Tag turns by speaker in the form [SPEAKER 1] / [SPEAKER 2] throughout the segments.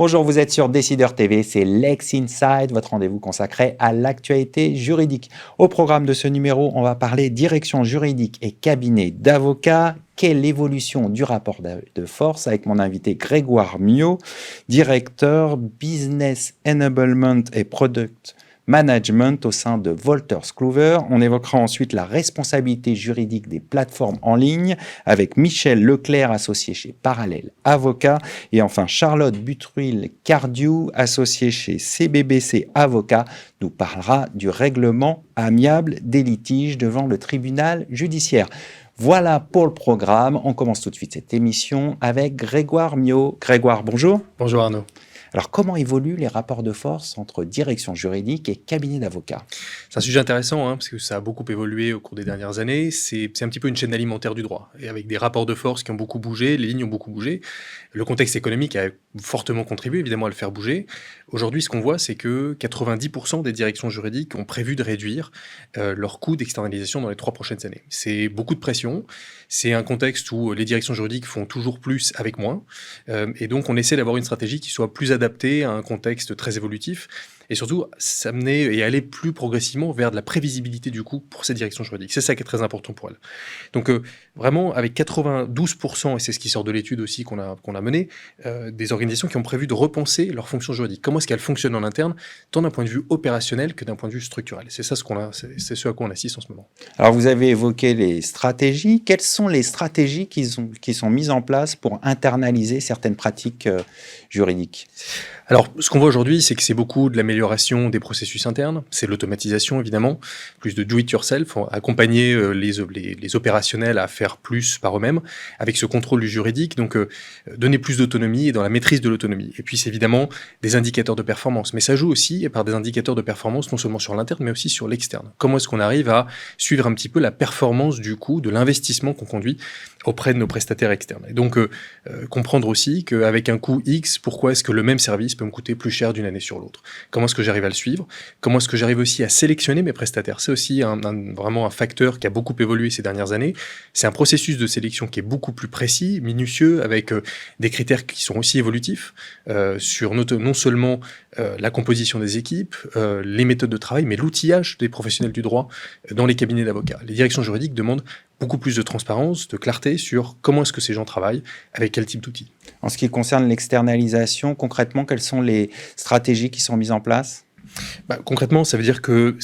[SPEAKER 1] Bonjour, vous êtes sur Décideur TV, c'est Lex Inside, votre rendez-vous consacré à l'actualité juridique. Au programme de ce numéro, on va parler direction juridique et cabinet d'avocats. Quelle évolution du rapport de force avec mon invité Grégoire Miot, directeur Business Enablement et Product Management au sein de Wolters Kluwer. On évoquera ensuite la responsabilité juridique des plateformes en ligne avec Michel Leclerc, associé chez Parallèle Avocat. Et enfin, Charlotte Butruil-Cardiou, associée chez CBBC Avocat, nous parlera du règlement amiable des litiges devant le tribunal judiciaire. Voilà pour le programme. On commence tout de suite cette émission avec Grégoire Miot. Grégoire, bonjour.
[SPEAKER 2] Bonjour Arnaud.
[SPEAKER 1] Alors, comment évoluent les rapports de force entre direction juridique et cabinet d'avocats ?
[SPEAKER 2] C'est un sujet intéressant parce que ça a beaucoup évolué au cours des dernières années. C'est un petit peu une chaîne alimentaire du droit. Et avec des rapports de force qui ont beaucoup bougé, les lignes ont beaucoup bougé. Le contexte économique a fortement contribué évidemment à le faire bouger. Aujourd'hui, ce qu'on voit, c'est que 90% des directions juridiques ont prévu de réduire leur coût d'externalisation dans les 3 prochaines années. C'est beaucoup de pression. C'est un contexte où les directions juridiques font toujours plus avec moins. Et donc, on essaie d'avoir une stratégie qui soit plus adaptée à un contexte très évolutif. Et surtout, s'amener et aller plus progressivement vers de la prévisibilité du coût pour ces directions juridiques. C'est ça qui est très important pour elles. Donc, vraiment, avec 92%, et c'est ce qui sort de l'étude aussi qu'on a menée, des organisations qui ont prévu de repenser leur fonction juridique. Comment est-ce qu'elles fonctionnent en interne, tant d'un point de vue opérationnel que d'un point de vue structurel. C'est ça c'est ce à quoi on assiste en ce moment.
[SPEAKER 1] Alors, vous avez évoqué les stratégies. Quelles sont les stratégies qui sont mises en place pour internaliser certaines pratiques juridiques ?
[SPEAKER 2] Alors, ce qu'on voit aujourd'hui, c'est que c'est beaucoup de l'amélioration des processus internes, c'est l'automatisation évidemment, plus de do-it-yourself, accompagner les opérationnels à faire plus par eux-mêmes, avec ce contrôle du juridique, donc donner plus d'autonomie et dans la maîtrise de l'autonomie. Et puis c'est évidemment des indicateurs de performance, mais ça joue aussi par des indicateurs de performance non seulement sur l'interne, mais aussi sur l'externe. Comment est-ce qu'on arrive à suivre un petit peu la performance du coût, de l'investissement qu'on conduit auprès de nos prestataires externes. Et donc, comprendre aussi qu'avec un coût X, pourquoi est-ce que le même service peut me coûter plus cher d'une année sur l'autre ? Comment est-ce que j'arrive à le suivre ? Comment est-ce que j'arrive aussi à sélectionner mes prestataires ? C'est aussi vraiment un facteur qui a beaucoup évolué ces dernières années. C'est un processus de sélection qui est beaucoup plus précis, minutieux, avec des critères qui sont aussi évolutifs sur non seulement la composition des équipes, les méthodes de travail, mais l'outillage des professionnels du droit dans les cabinets d'avocats. Les directions juridiques demandent beaucoup plus de transparence, de clarté sur comment est-ce que ces gens travaillent, avec quel type d'outils.
[SPEAKER 1] En ce qui concerne l'externalisation, concrètement, quelles sont les stratégies qui sont mises en place ?
[SPEAKER 2] Concrètement, ça veut dire que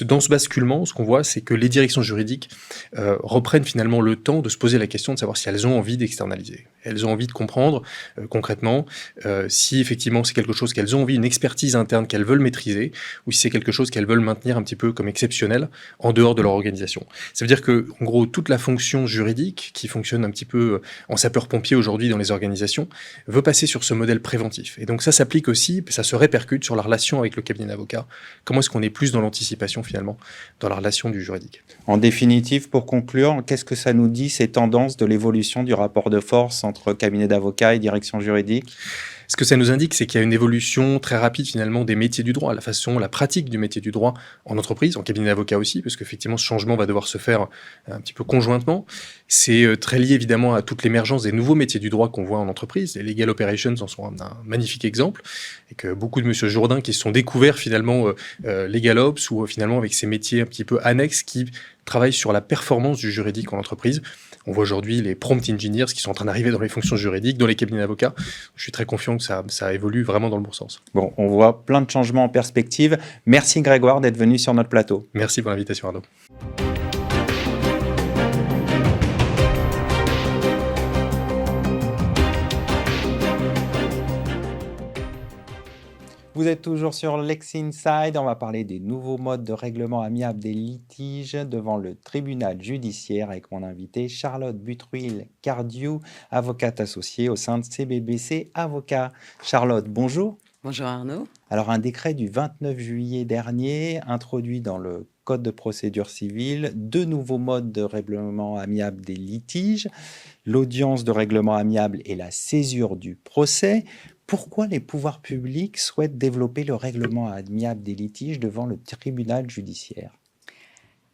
[SPEAKER 2] dans ce basculement, ce qu'on voit, c'est que les directions juridiques reprennent finalement le temps de se poser la question de savoir si elles ont envie d'externaliser. Elles ont envie de comprendre concrètement si effectivement c'est quelque chose qu'elles ont envie, une expertise interne qu'elles veulent maîtriser, ou si c'est quelque chose qu'elles veulent maintenir un petit peu comme exceptionnel en dehors de leur organisation. Ça veut dire que, en gros, toute la fonction juridique qui fonctionne un petit peu en sapeur-pompier aujourd'hui dans les organisations veut passer sur ce modèle préventif. Et donc ça s'applique aussi, ça se répercute sur la relation avec le cabinet d'avocat. Comment est-ce qu'on est plus dans l'anticipation finalement, dans la relation du juridique ?
[SPEAKER 1] En définitive, pour conclure, qu'est-ce que ça nous dit, ces tendances de l'évolution du rapport de force entre cabinet d'avocats et direction juridique ?
[SPEAKER 2] Ce que ça nous indique, c'est qu'il y a une évolution très rapide finalement des métiers du droit, la pratique du métier du droit en entreprise, en cabinet d'avocat aussi, parce qu'effectivement ce changement va devoir se faire un petit peu conjointement. C'est très lié évidemment à toute l'émergence des nouveaux métiers du droit qu'on voit en entreprise. Les legal operations en sont un magnifique exemple, et que beaucoup de monsieur Jourdain qui se sont découverts finalement legal ops ou finalement avec ces métiers un petit peu annexes qui travaillent sur la performance du juridique en entreprise. On voit aujourd'hui les prompt engineers qui sont en train d'arriver dans les fonctions juridiques, dans les cabinets d'avocats. Je suis très confiant que ça évolue vraiment dans le bon sens.
[SPEAKER 1] Bon, on voit plein de changements en perspective. Merci Grégoire d'être venu sur notre plateau.
[SPEAKER 2] Merci pour l'invitation Arnaud.
[SPEAKER 1] Vous êtes toujours sur Lex Inside. On va parler des nouveaux modes de règlement amiable des litiges devant le tribunal judiciaire avec mon invité Charlotte Butruil-Cardiou, avocate associée au sein de CBBC Avocat. Charlotte, bonjour.
[SPEAKER 3] Bonjour Arnaud.
[SPEAKER 1] Alors, un décret du 29 juillet dernier introduit dans le Code de procédure civile 2 nouveaux modes de règlement amiable des litiges, l'audience de règlement amiable et la césure du procès. Pourquoi les pouvoirs publics souhaitent développer le règlement amiable des litiges devant le tribunal judiciaire ?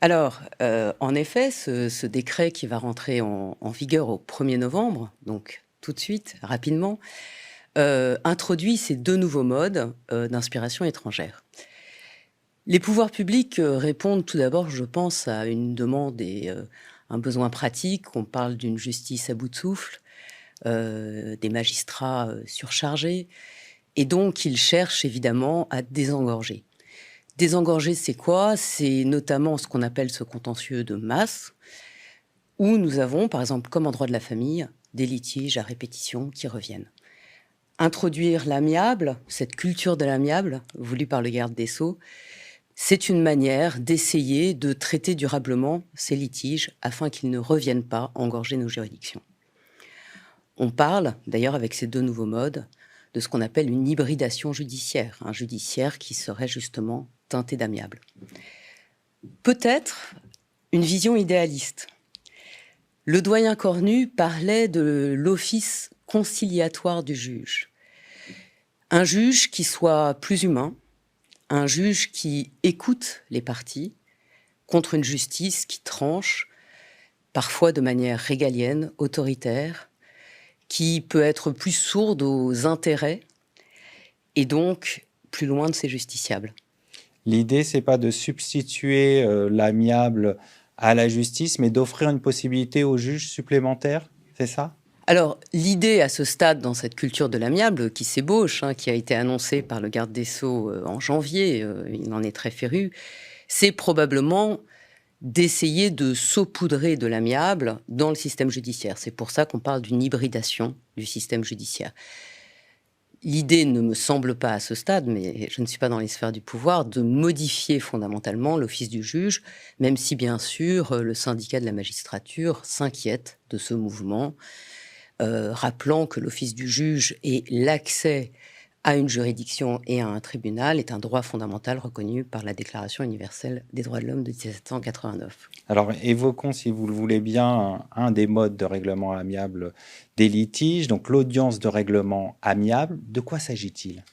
[SPEAKER 3] Alors, en effet, ce décret qui va rentrer en vigueur au 1er novembre, donc tout de suite, rapidement, introduit ces deux nouveaux modes d'inspiration étrangère. Les pouvoirs publics répondent tout d'abord, je pense, à une demande et un besoin pratique. On parle d'une justice à bout de souffle, des magistrats surchargés, et donc ils cherchent évidemment à désengorger. Désengorger, c'est quoi? C'est notamment ce qu'on appelle ce contentieux de masse, où nous avons, par exemple, comme en droit de la famille, des litiges à répétition qui reviennent. Introduire l'amiable, cette culture de l'amiable, voulue par le garde des Sceaux, c'est une manière d'essayer de traiter durablement ces litiges afin qu'ils ne reviennent pas engorger nos juridictions. On parle, d'ailleurs, avec ces deux nouveaux modes, de ce qu'on appelle une hybridation judiciaire, un judiciaire qui serait justement teinté d'amiable. Peut-être une vision idéaliste. Le doyen Cornu parlait de l'office conciliatoire du juge. Un juge qui soit plus humain, un juge qui écoute les parties, contre une justice qui tranche, parfois de manière régalienne, autoritaire, qui peut être plus sourde aux intérêts et donc plus loin de ses justiciables.
[SPEAKER 1] L'idée, c'est pas de substituer l'amiable à la justice, mais d'offrir une possibilité aux juges supplémentaires, c'est ça?
[SPEAKER 3] Alors, l'idée à ce stade, dans cette culture de l'amiable qui s'ébauche, qui a été annoncée par le garde des Sceaux en janvier, il en est très féru, c'est probablement d'essayer de saupoudrer de l'amiable dans le système judiciaire. C'est pour ça qu'on parle d'une hybridation du système judiciaire. L'idée ne me semble pas à ce stade, mais je ne suis pas dans les sphères du pouvoir, de modifier fondamentalement l'office du juge, même si bien sûr le syndicat de la magistrature s'inquiète de ce mouvement, rappelant que l'office du juge et l'accès à une juridiction et à un tribunal est un droit fondamental reconnu par la Déclaration universelle des droits de l'homme de 1789.
[SPEAKER 1] Alors, évoquons, si vous le voulez bien, un des modes de règlement amiable des litiges, donc l'audience de règlement amiable. De quoi s'agit-il?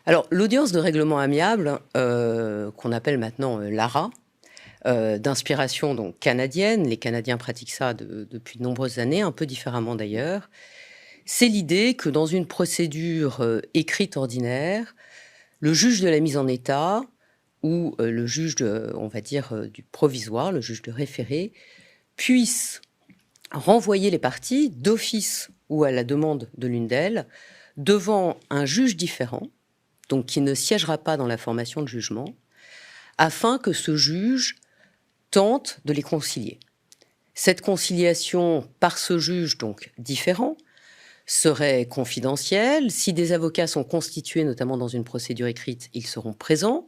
[SPEAKER 3] Alors, l'audience de règlement amiable, qu'on appelle maintenant l'ARA, d'inspiration donc canadienne, les Canadiens pratiquent ça depuis de nombreuses années, un peu différemment d'ailleurs, c'est l'idée que dans une procédure écrite ordinaire, le juge de la mise en état ou le juge, on va dire, du provisoire, le juge de référé, puisse renvoyer les parties d'office ou à la demande de l'une d'elles devant un juge différent, donc qui ne siégera pas dans la formation de jugement, afin que ce juge tente de les concilier. Cette conciliation par ce juge donc différent serait confidentielle. Si des avocats sont constitués, notamment dans une procédure écrite, ils seront présents.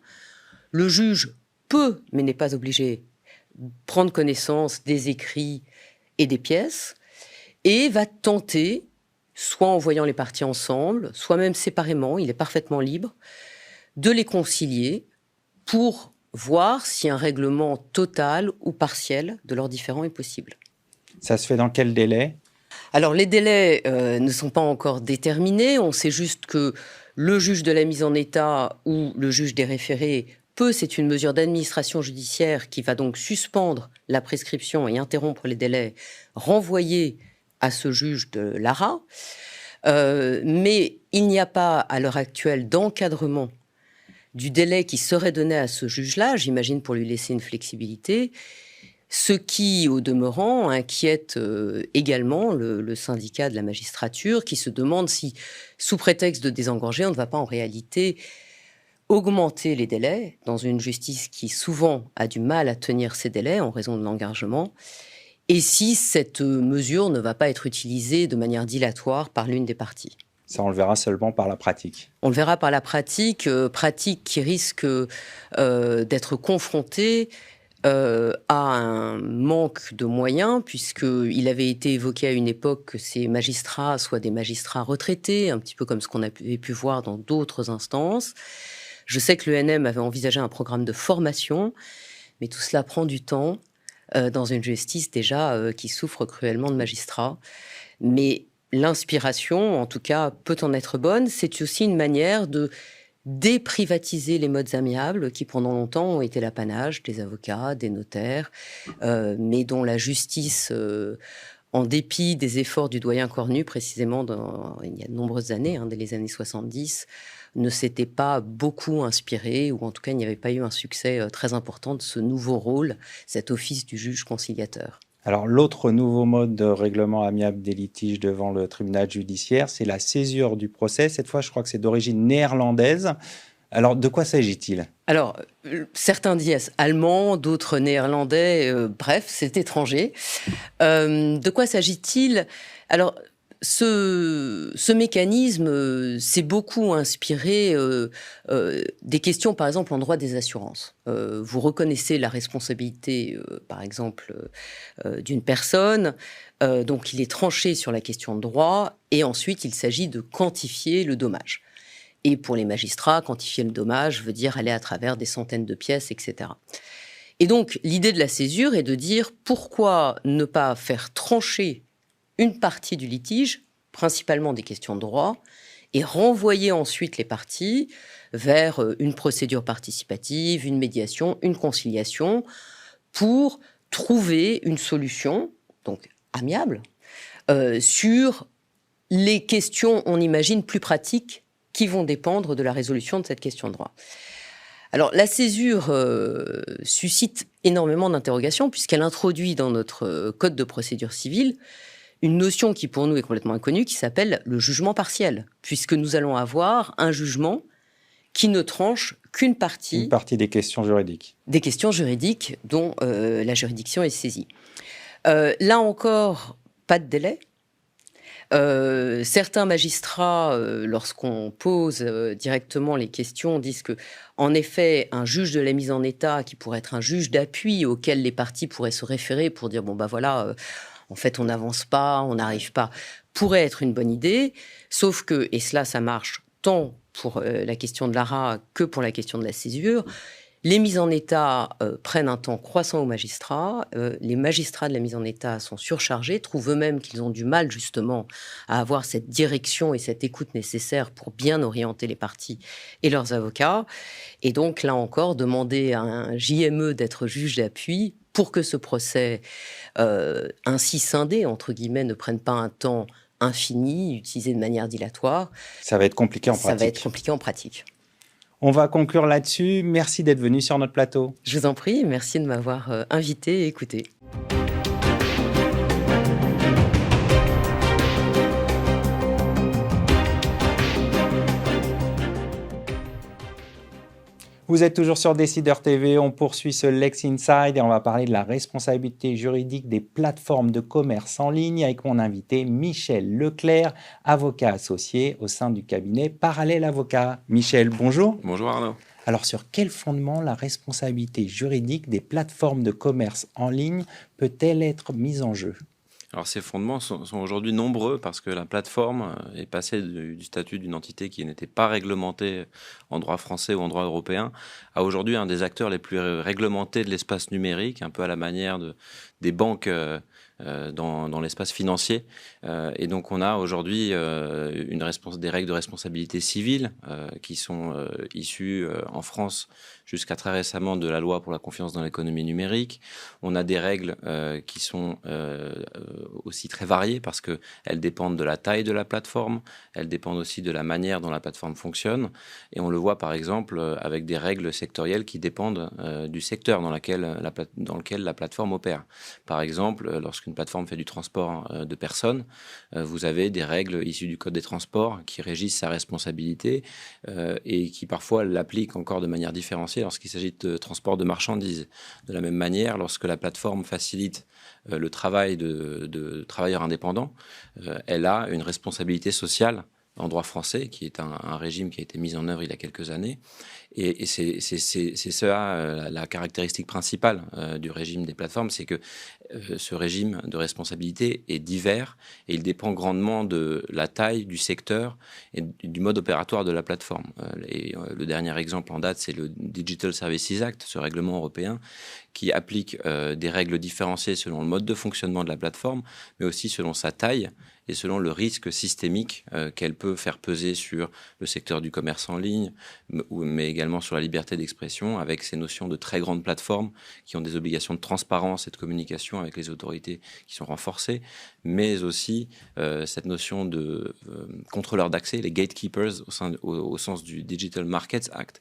[SPEAKER 3] Le juge peut, mais n'est pas obligé, prendre connaissance des écrits et des pièces et va tenter, soit en voyant les parties ensemble, soit même séparément, il est parfaitement libre, de les concilier pour voir si un règlement total ou partiel de leurs différends est possible.
[SPEAKER 1] Ça se fait dans quel délai?
[SPEAKER 3] Alors, les délais ne sont pas encore déterminés. On sait juste que le juge de la mise en état ou le juge des référés peut, c'est une mesure d'administration judiciaire qui va donc suspendre la prescription et interrompre les délais, renvoyer à ce juge de l'ARA. Mais il n'y a pas, à l'heure actuelle, d'encadrement du délai qui serait donné à ce juge-là, j'imagine pour lui laisser une flexibilité. Ce qui, au demeurant, inquiète également le syndicat de la magistrature qui se demande si, sous prétexte de désengorger, on ne va pas en réalité augmenter les délais dans une justice qui souvent a du mal à tenir ces délais en raison de l'engagement, et si cette mesure ne va pas être utilisée de manière dilatoire par l'une des parties.
[SPEAKER 1] Ça, on le verra seulement par la pratique.
[SPEAKER 3] On le verra par la pratique, pratique qui risque d'être confrontée à un manque de moyens, puisqu'il avait été évoqué à une époque que ces magistrats soient des magistrats retraités, un petit peu comme ce qu'on avait pu voir dans d'autres instances. Je sais que l'ENM avait envisagé un programme de formation, mais tout cela prend du temps dans une justice déjà qui souffre cruellement de magistrats. Mais l'inspiration, en tout cas, peut en être bonne. C'est aussi une manière de déprivatiser les modes amiables qui, pendant longtemps, ont été l'apanage des avocats, des notaires, mais dont la justice en dépit des efforts du doyen Cornu, précisément il y a de nombreuses années, dès les années 70, ne s'était pas beaucoup inspiré, ou en tout cas, il n'y avait pas eu un succès très important de ce nouveau rôle, cet office du juge conciliateur.
[SPEAKER 1] Alors, l'autre nouveau mode de règlement amiable des litiges devant le tribunal judiciaire, c'est la césure du procès. Cette fois, je crois que c'est d'origine néerlandaise. Alors, de quoi s'agit-il ?
[SPEAKER 3] Alors, certains disent allemand, d'autres néerlandais, bref, c'est étranger. De quoi s'agit-il ? Alors, ce mécanisme s'est beaucoup inspiré des questions, par exemple, en droit des assurances. Vous reconnaissez la responsabilité, par exemple, d'une personne, donc il est tranché sur la question de droit, et ensuite il s'agit de quantifier le dommage. Et pour les magistrats, quantifier le dommage veut dire aller à travers des centaines de pièces, etc. Et donc, l'idée de la césure est de dire pourquoi ne pas faire trancher une partie du litige, principalement des questions de droit, et renvoyer ensuite les parties vers une procédure participative, une médiation, une conciliation, pour trouver une solution, donc amiable, sur les questions, on imagine, plus pratiques qui vont dépendre de la résolution de cette question de droit. Alors, la césure suscite énormément d'interrogations puisqu'elle introduit dans notre code de procédure civile une notion qui, pour nous, est complètement inconnue, qui s'appelle le jugement partiel, puisque nous allons avoir un jugement qui ne tranche qu'une partie...
[SPEAKER 1] Une partie des questions juridiques.
[SPEAKER 3] Des questions juridiques dont la juridiction est saisie. Là encore, pas de délai. Certains magistrats, lorsqu'on pose directement les questions, disent que, en effet, un juge de la mise en état, qui pourrait être un juge d'appui auquel les parties pourraient se référer pour dire en fait, on n'avance pas, on n'arrive pas, pourrait être une bonne idée. Sauf que, et cela, ça marche tant pour la question de l'ARA que pour la question de la césure. Les mises en état prennent un temps croissant aux magistrats. Les magistrats de la mise en état sont surchargés, trouvent eux-mêmes qu'ils ont du mal justement à avoir cette direction et cette écoute nécessaire pour bien orienter les parties et leurs avocats. Et donc, là encore, demander à un JME d'être juge d'appui pour que ce procès ainsi scindé, entre guillemets, ne prenne pas un temps infini, utilisé de manière dilatoire.
[SPEAKER 1] Ça va être compliqué en pratique.
[SPEAKER 3] Ça va être compliqué en pratique.
[SPEAKER 1] On va conclure là-dessus. Merci d'être venu sur notre plateau.
[SPEAKER 3] Je vous en prie, merci de m'avoir invité et écouté.
[SPEAKER 1] Vous êtes toujours sur Décideur TV, on poursuit ce Lex Inside et on va parler de la responsabilité juridique des plateformes de commerce en ligne avec mon invité Michel Leclerc, avocat associé au sein du cabinet Parallèle Avocat. Michel, bonjour.
[SPEAKER 4] Bonjour Arnaud.
[SPEAKER 1] Alors sur quel fondement la responsabilité juridique des plateformes de commerce en ligne peut-elle être mise en jeu ?
[SPEAKER 4] Alors ces fondements sont aujourd'hui nombreux parce que la plateforme est passée du statut d'une entité qui n'était pas réglementée en droit français ou en droit européen à aujourd'hui un des acteurs les plus réglementés de l'espace numérique, un peu à la manière des banques dans l'espace financier. Et donc on a aujourd'hui des règles de responsabilité civile qui sont issues en France jusqu'à très récemment de la loi pour la confiance dans l'économie numérique. On a des règles qui sont aussi très variées parce qu'elles dépendent de la taille de la plateforme, elles dépendent aussi de la manière dont la plateforme fonctionne. Et on le voit par exemple avec des règles sectorielles qui dépendent du secteur dans lequel la plateforme opère. Par exemple, lorsqu'une plateforme fait du transport de personnes, vous avez des règles issues du Code des transports qui régissent sa responsabilité et qui parfois l'appliquent encore de manière différenciée lorsqu'il s'agit de transport de marchandises. De la même manière, lorsque la plateforme facilite le travail de travailleurs indépendants, elle a une responsabilité sociale en droit français, qui est un régime qui a été mis en œuvre il y a quelques années. Et c'est ça la caractéristique principale du régime des plateformes, c'est que ce régime de responsabilité est divers et il dépend grandement de la taille du secteur et du mode opératoire de la plateforme. Le dernier exemple en date, c'est le Digital Services Act, ce règlement européen qui applique des règles différenciées selon le mode de fonctionnement de la plateforme, mais aussi selon sa taille et selon le risque systémique qu'elle peut faire peser sur le secteur du commerce en ligne, mais également sur la liberté d'expression, avec ces notions de très grandes plateformes qui ont des obligations de transparence et de communication avec les autorités qui sont renforcées, mais aussi cette notion de contrôleurs d'accès, les gatekeepers au sens du Digital Markets Act,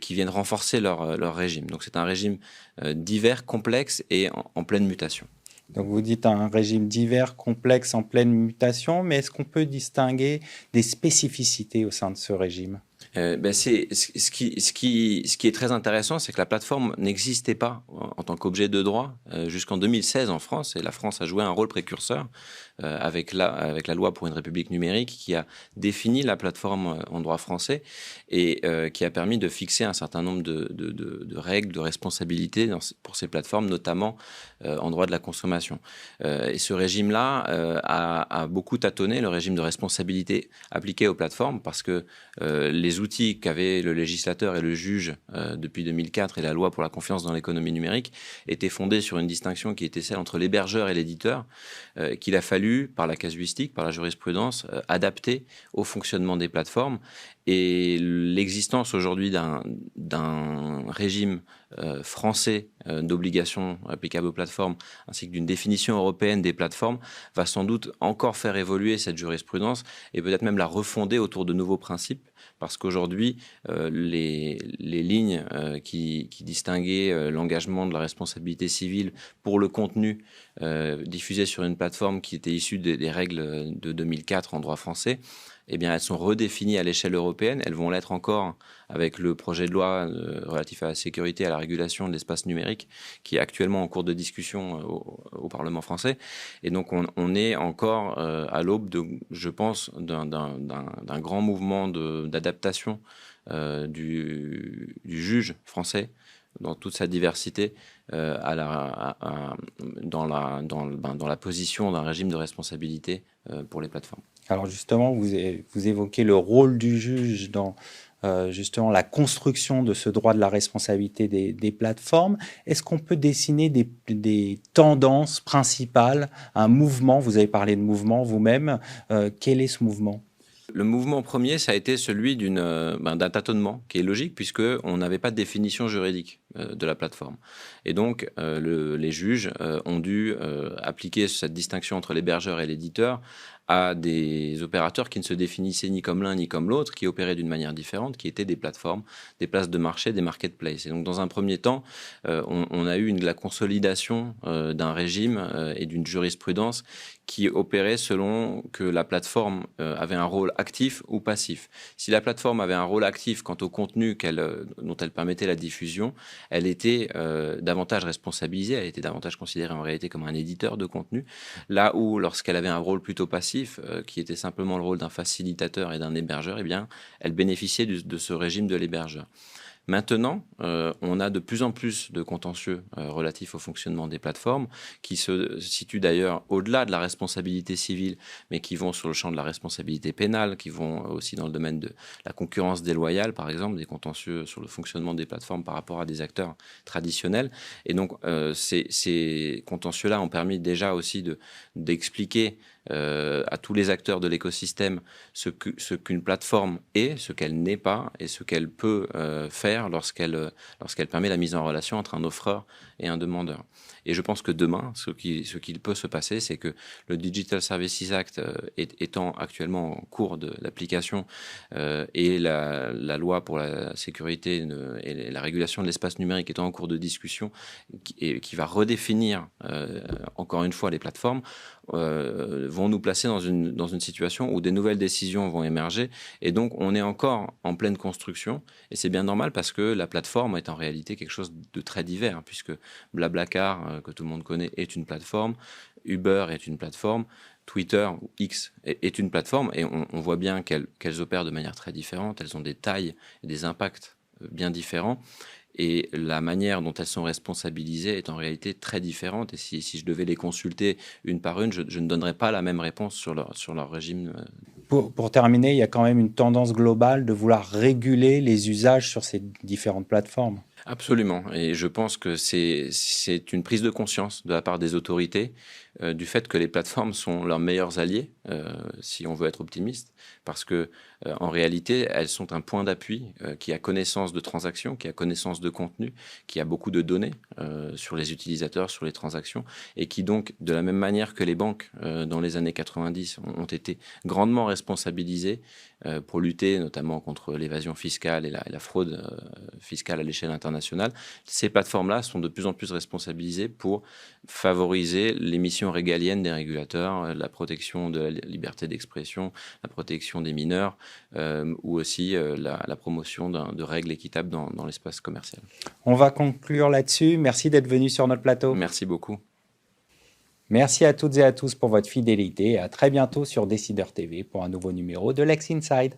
[SPEAKER 4] qui viennent renforcer leur régime. Donc c'est un régime divers, complexe et en pleine mutation.
[SPEAKER 1] Donc vous dites un régime divers, complexe, en pleine mutation, mais est-ce qu'on peut distinguer des spécificités au sein de ce régime ?
[SPEAKER 4] Ce qui est très intéressant, c'est que la plateforme n'existait pas en tant qu'objet de droit jusqu'en 2016 en France, et la France a joué un rôle précurseur avec la loi pour une république numérique qui a défini la plateforme en droit français et qui a permis de fixer un certain nombre de règles, de responsabilités pour ces plateformes, notamment en droit de la consommation. Et ce régime-là a beaucoup tâtonné, le régime de responsabilité appliqué aux plateformes, parce que les outils qu'avaient le législateur et le juge depuis 2004 et la loi pour la confiance dans l'économie numérique étaient fondés sur une distinction qui était celle entre l'hébergeur et l'éditeur, qu'il a fallu, par la casuistique, par la jurisprudence, adapter au fonctionnement des plateformes. Et l'existence aujourd'hui d'un régime français d'obligations applicables aux plateformes, ainsi que d'une définition européenne des plateformes, va sans doute encore faire évoluer cette jurisprudence et peut-être même la refonder autour de nouveaux principes, parce qu'aujourd'hui, les lignes qui distinguaient l'engagement de la responsabilité civile pour le contenu diffusé sur une plateforme qui était issue des règles de 2004 en droit français, eh bien, elles sont redéfinies à l'échelle européenne. Elles vont l'être encore avec le projet de loi relatif à la sécurité et à la régulation de l'espace numérique, qui est actuellement en cours de discussion au Parlement français. Et donc, on est encore à l'aube, je pense, d'un grand mouvement d'adaptation du juge français dans toute sa diversité dans la position d'un régime de responsabilité pour les plateformes.
[SPEAKER 1] Alors justement, vous évoquez le rôle du juge dans justement la construction de ce droit de la responsabilité des plateformes. Est-ce qu'on peut dessiner des tendances principales, un mouvement? Vous avez parlé de mouvement vous-même. Quel est ce mouvement?
[SPEAKER 4] Le mouvement premier, ça a été celui d'un tâtonnement qui est logique, puisqu'on n'avait pas de définition juridique de la plateforme. Et donc, les juges ont dû appliquer cette distinction entre l'hébergeur et l'éditeur à des opérateurs qui ne se définissaient ni comme l'un ni comme l'autre, qui opéraient d'une manière différente, qui étaient des plateformes, des places de marché, des marketplaces. Et donc, dans un premier temps, on a eu la consolidation d'un régime et d'une jurisprudence qui opérait selon que la plateforme avait un rôle actif ou passif. Si la plateforme avait un rôle actif quant au contenu dont elle permettait la diffusion, elle était davantage responsabilisée, elle était davantage considérée en réalité comme un éditeur de contenu, là où lorsqu'elle avait un rôle plutôt passif, qui était simplement le rôle d'un facilitateur et d'un hébergeur, eh bien, elle bénéficiait de ce régime de l'hébergeur. Maintenant, on a de plus en plus de contentieux relatifs au fonctionnement des plateformes qui se situent d'ailleurs au-delà de la responsabilité civile, mais qui vont sur le champ de la responsabilité pénale, qui vont aussi dans le domaine de la concurrence déloyale, par exemple, des contentieux sur le fonctionnement des plateformes par rapport à des acteurs traditionnels. Et donc, ces contentieux-là ont permis déjà aussi d'expliquer à tous les acteurs de l'écosystème ce qu'une plateforme est, ce qu'elle n'est pas et ce qu'elle peut faire lorsqu'elle permet la mise en relation entre un offreur et un demandeur. Et je pense que demain, ce qu'il peut se passer, c'est que le Digital Services Act étant actuellement en cours d'application et la loi pour la sécurité et la régulation de l'espace numérique étant en cours de discussion qui va redéfinir encore une fois les plateformes, vont nous placer dans une situation où des nouvelles décisions vont émerger. Et donc, on est encore en pleine construction. Et c'est bien normal parce que la plateforme est en réalité quelque chose de très divers, puisque Blablacar, que tout le monde connaît, est une plateforme. Uber est une plateforme. Twitter ou X est une plateforme. Et on voit bien qu'elles opèrent de manière très différente. Elles ont des tailles et des impacts bien différents. Et la manière dont elles sont responsabilisées est en réalité très différente. Et si je devais les consulter une par une, je ne donnerais pas la même réponse sur leur régime.
[SPEAKER 1] Pour terminer, il y a quand même une tendance globale de vouloir réguler les usages sur ces différentes plateformes.
[SPEAKER 4] Absolument. Et je pense que c'est une prise de conscience de la part des autorités du fait que les plateformes sont leurs meilleurs alliés, si on veut être optimiste, parce que en réalité, elles sont un point d'appui qui a connaissance de transactions, qui a connaissance de contenu, qui a beaucoup de données sur les utilisateurs, sur les transactions, et qui donc, de la même manière que les banques dans les années 90 ont été grandement responsabilisées pour lutter notamment contre l'évasion fiscale et la fraude fiscale à l'échelle internationale, ces plateformes-là sont de plus en plus responsabilisées pour favoriser les missions régaliennes des régulateurs, la protection de la liberté d'expression, la protection des mineurs, ou aussi la promotion de règles équitables dans l'espace commercial.
[SPEAKER 1] On va conclure là-dessus. Merci d'être venu sur notre plateau.
[SPEAKER 4] Merci beaucoup.
[SPEAKER 1] Merci à toutes et à tous pour votre fidélité et à très bientôt sur Décideur TV pour un nouveau numéro de Lex Inside.